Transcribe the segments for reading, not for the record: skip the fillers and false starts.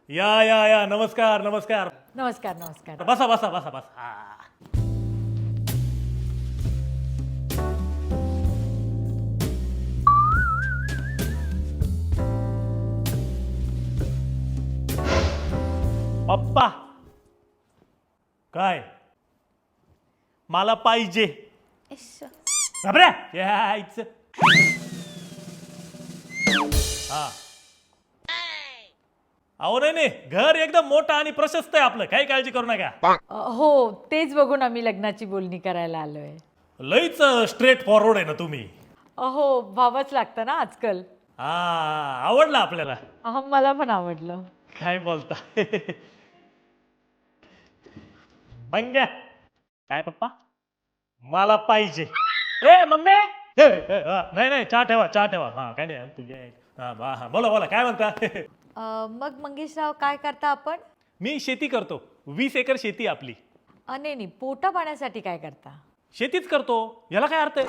या या या नमस्कार नमस्कार. नमस्कार नमस्कार. बसा बसा बसा बसा. पप्पा काय मला पाहिजे. घाबऱ्या यायचं. हा अहो नाही घर एकदम मोठं आणि प्रशस्त आहे आपलं, काही काळजी करू नका. हो तेच बघून आम्ही लग्नाची बोलणी करायला आलोय. लईच स्ट्रेट फॉरवर्ड आहे ना तुम्ही. अहो व्हावंच लागतं ना आजकाल. हा आवडलं आपल्याला. मला पण आवडलं. काय बोलता. मंग्या काय पप्पा मला पाहिजे. ए मम्मी नाही नाही चहा ठेवा चहा ठेवा. हा काय नाही तुझे. हा बोला बोला काय म्हणता. मग मंगेशराव काय करता आपण? मी शेती करतो. 20 एकर शेती आपली. नाही पोटा पाण्यासाठी काय करता? शेतीच करतो. याला काय अर्थ आहे?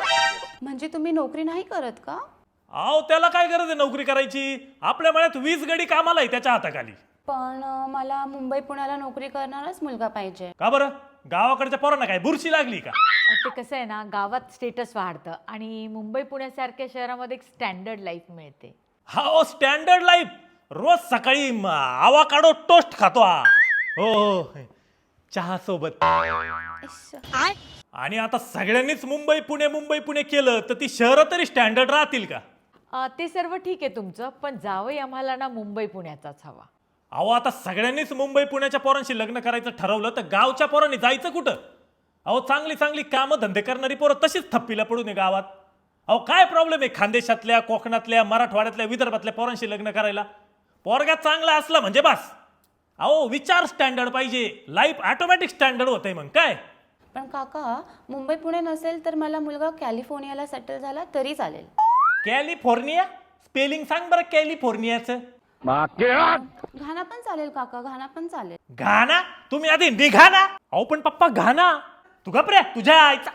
म्हणजे तुम्ही नोकरी नाही करत का? अहो त्याला काय गरज आहे नोकरी करायची. आपल्या मळ्यात 20 गडी कामाला आहे त्याच्या हाताखाली. पण मला मुंबई पुण्याला नोकरी करणाराच मुलगा पाहिजे. का बरं गावाकडच्या पोरांना काय बुरशी लागली का? ते कसं आहे ना, गावात स्टेटस वाढतं आणि मुंबई पुण्यासारख्या शहरामध्ये एक स्टँडर्ड लाईफ मिळते. हा स्टँडर्ड लाईफ. रोज सकाळी आवाकाडो टोस्ट खातो हा. हो चहा सोबत. आणि आता सगळ्यांनीच मुंबई पुणे केलं तर ती शहरं तरी स्टँडर्ड राहतील का? ते सर्व ठीक आहे तुमचं, पण जावई आम्हाला ना मुंबई पुण्याचाच हवा. अहो आता सगळ्यांनीच मुंबई पुण्याच्या पोरांशी लग्न करायचं ठरवलं तर गावच्या पोरांनी जायचं कुठं? अहो चांगली चांगली कामं धंदे करणारी पोरं तशीच थप्पीला पडून आहे गावात. अहो काय प्रॉब्लेम आहे खानदेशातल्या, कोकणातल्या, मराठवाड्यातल्या, विदर्भातल्या पोरांशी लग्न करायला? पोरगा चांगला असला म्हणजे बस. अहो विचार स्टँडर्ड पाहिजे. लाईफ ऑटोमॅटिक स्टँडर्ड होतंय मग काय. पण काका मुंबई पुणे नसेल तर मला मुलगा कॅलिफोर्नियाला सेटल झाला तरी चालेल. कॅलिफोर्निया स्पेलिंग सांग बरं कॅलिफोर्नियाचं. घाना पण चालेल काका, घाना पण चालेल. घाना तुम्ही आधी निघा ना. अहो पण पप्पा घाना. तू घाबऱ्या तुझ्या आईचा.